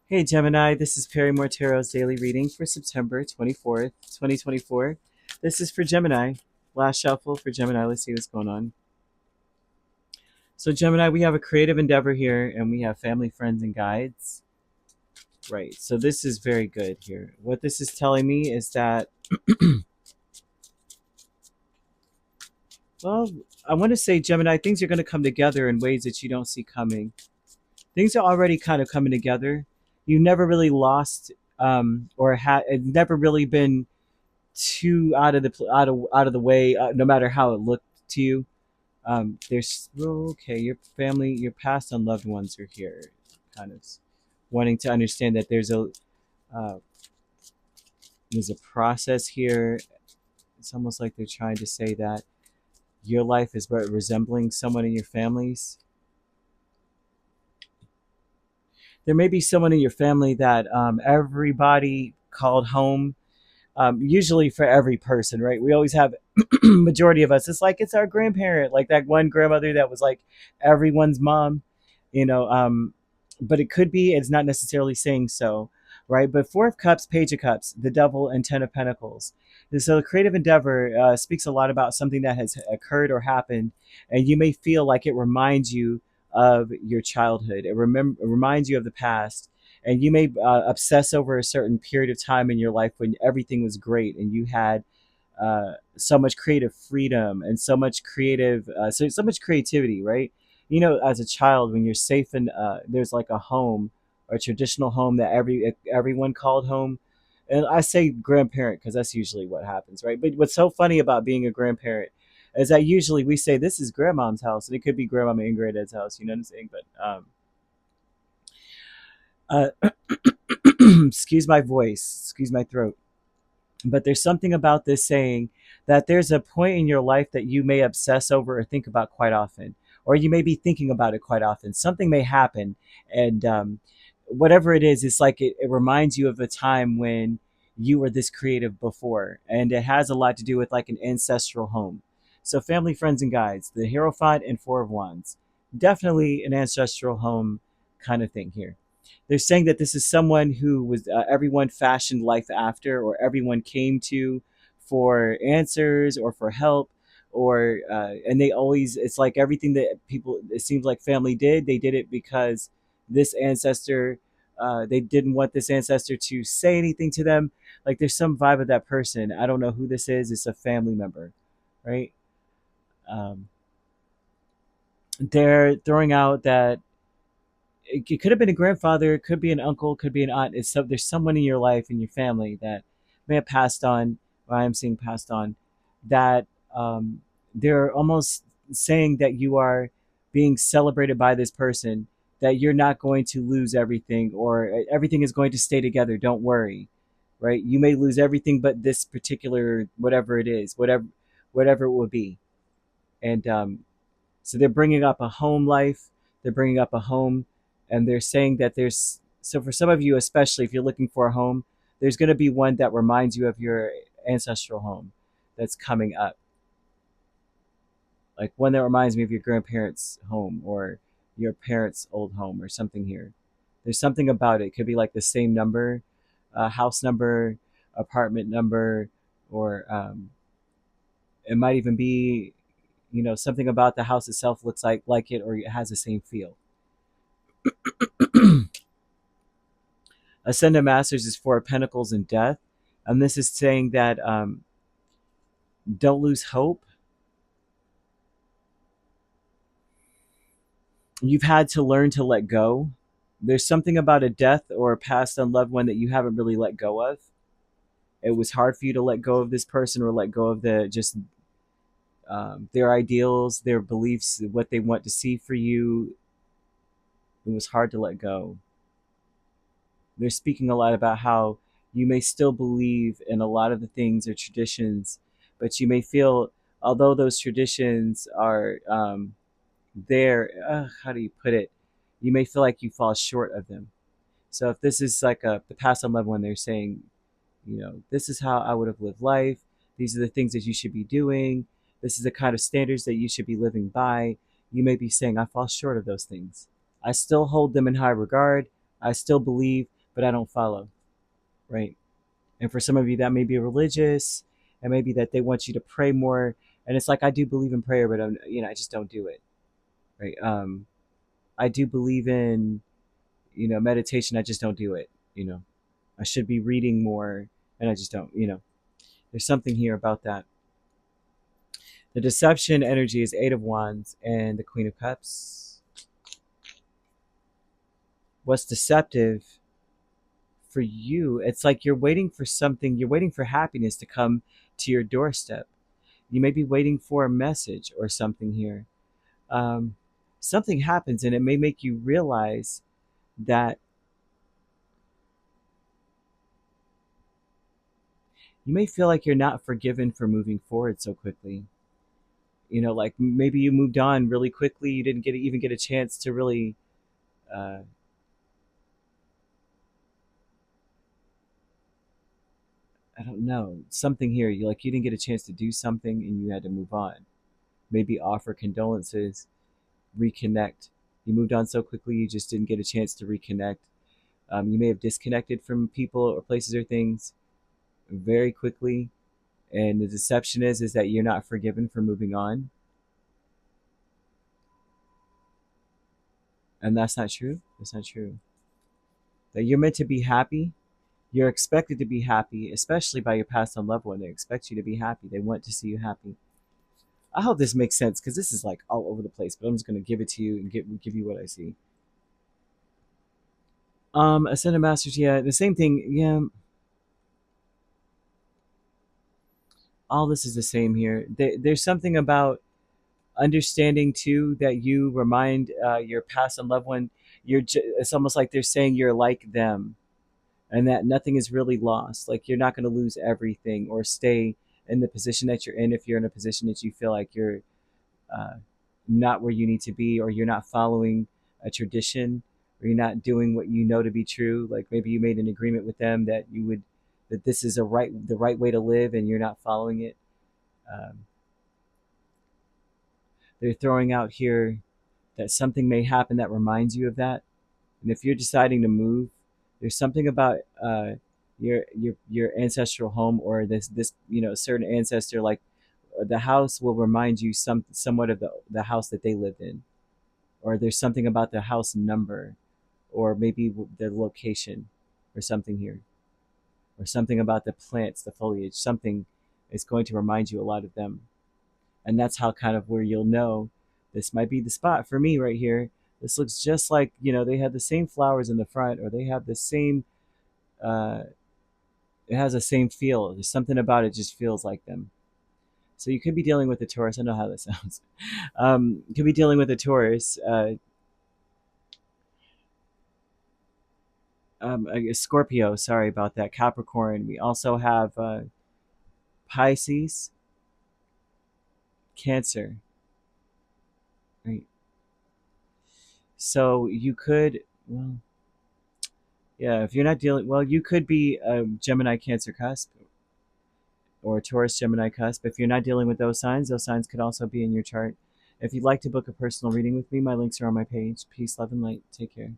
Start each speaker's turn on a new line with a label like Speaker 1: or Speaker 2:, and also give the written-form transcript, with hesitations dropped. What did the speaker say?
Speaker 1: Hey Gemini, this is Perrymore Tarot's daily reading for September 24th, 2024. This is for Gemini. Last shuffle for Gemini. Let's see what's going on. So, Gemini, we have a creative endeavor here and we have family, friends, and guides. Right. So, this is very good here. What this is telling me is that, well, I want to say, Gemini, things are going to come together in ways that you don't see coming. Things are already kind of coming together. You never really lost or had, never really been too out of the way, no matter how it looked to you. There's okay, your family, your past and loved ones are here, kind of wanting to understand that uh, there's a process here. It's almost like they're trying to say that your life is resembling someone in your family's. There may be someone in your family that everybody called home, usually for every person, right? We always have majority of us. It's like it's our grandparent, like that one grandmother that was like everyone's mom, you know. But it could be. It's not necessarily saying so, right? But Four of Cups, Page of Cups, the Devil, and Ten of Pentacles. And so, the creative endeavor speaks a lot about something that has occurred or happened, and you may feel like it reminds you of your childhood. It reminds you of the past, and you may obsess over a certain period of time in your life when everything was great and you had so much creative freedom and so much creativity, right? You know, as a child, when you're safe and there's like a home or a traditional home that everyone called home. And I say grandparent because that's usually what happens, right? But what's so funny about being a grandparent is that usually we say this is grandmom's house, and it could be grandmama and granddad's house. You know what I'm saying? But excuse my voice, excuse my throat. But there's something about this saying that there's a point in your life that you may obsess over or think about quite often, or you may be thinking about it quite often. Something may happen, and whatever it is, it's like it reminds you of a time when you were this creative before, and it has a lot to do with like an ancestral home. So, family, friends, and guides, the Hierophant and Four of Wands, definitely an ancestral home kind of thing here. They're saying that this is someone who was everyone fashioned life after, or everyone came to for answers or for help, or and they always, it's like everything that people, it seems like family did, they did it because this ancestor, they didn't want this ancestor to say anything to them. Like there's some vibe of that person. I don't know who this is. It's a family member, right? Um, they're throwing out that it could have been a grandfather, it could be an uncle, it could be an aunt. There's someone in your life, in your family, that may have passed on. Or I am seeing passed on. That they're almost saying that you are being celebrated by this person. That you're not going to lose everything, or everything is going to stay together. Don't worry, right? You may lose everything, but this particular whatever it is, whatever it will be, and so they're bringing up a home life, they're bringing up a home, and they're saying that there's, so for some of you, especially if you're looking for a home, there's going to be one that reminds you of your ancestral home that's coming up. Like one that reminds me of your grandparents' home or your parents' old home or something here. There's something about it. It could be like the same number, house number, apartment number, or it might even be, you know, something about the house itself looks like it, or it has the same feel. Ascendant Masters is Four of Pentacles and Death, and this is saying that don't lose hope. You've had to learn to let go. There's something about a death or a past unloved one that you haven't really let go of. It was hard for you to let go of this person, or let go of the just their ideals, their beliefs, what they want to see for you. It was hard to let go. They're speaking a lot about how you may still believe in a lot of the things or traditions, but you may feel, although those traditions are there, how do you put it? You may feel like you fall short of them. So if this is like the past on level, when they're saying, you know, this is how I would have lived life. These are the things that you should be doing. This is the kind of standards that you should be living by. You may be saying, I fall short of those things. I still hold them in high regard. I still believe, but I don't follow, right? And for some of you, that may be religious, and maybe that they want you to pray more. And it's like, I do believe in prayer, but I just don't do it, right? I do believe in, meditation. I just don't do it. I should be reading more, and I just don't. There's something here about that. The deception energy is Eight of Wands and the Queen of Cups. What's deceptive for you? It's like you're waiting for something. You're waiting for happiness to come to your doorstep. You may be waiting for a message or something here. Um, Something happens, and it may make you realize that you may feel like you're not forgiven for moving forward so quickly. Like maybe you moved on really quickly. You didn't even get a chance to really. Uh, I don't know, something here. You didn't get a chance to do something, and you had to move on. Maybe offer condolences, reconnect. You moved on so quickly, you just didn't get a chance to reconnect. You may have disconnected from people or places or things very quickly, and the deception is that you're not forgiven for moving on, and that's not true. That's not true. That you're meant to be happy. You're expected to be happy, especially by your past on loved one. They expect you to be happy. They want to see you happy. I hope this makes sense, because this is like all over the place, but I'm just going to give it to you and give you what I see. Ascended Masters, yeah, the same thing. Yeah, all this is the same here. There's something about understanding too that you remind your past and loved one. It's almost like they're saying you're like them, and that nothing is really lost. Like you're not going to lose everything or stay in the position that you're in if you're in a position that you feel like you're uh, not where you need to be, or you're not following a tradition, or you're not doing what you know to be true. Like maybe you made an agreement with them that this is the right way to live, and you're not following it. Um, they're throwing out here that something may happen that reminds you of that. And if you're deciding to move, there's something about your ancestral home, or this certain ancestor, like the house will remind you somewhat of the house that they lived in, or there's something about the house number, or maybe the location, or something here, or something about the plants, the foliage. Something is going to remind you a lot of them, and that's how kind of where you'll know this might be the spot for me right here. This looks just like, they have the same flowers in the front, or they have the same. Uh, it has the same feel. There's something about it just feels like them. So you could be dealing with a Taurus. I know how that sounds. You could be dealing with a Taurus. A Scorpio. Sorry about that. Capricorn. We also have Pisces, Cancer. Right. So you could, well, yeah. If you're not dealing, well, you could be a Gemini, Cancer cusp, or a Taurus, Gemini cusp. If you're not dealing with those signs could also be in your chart. If you'd like to book a personal reading with me, my links are on my page. Peace, love, and light. Take care.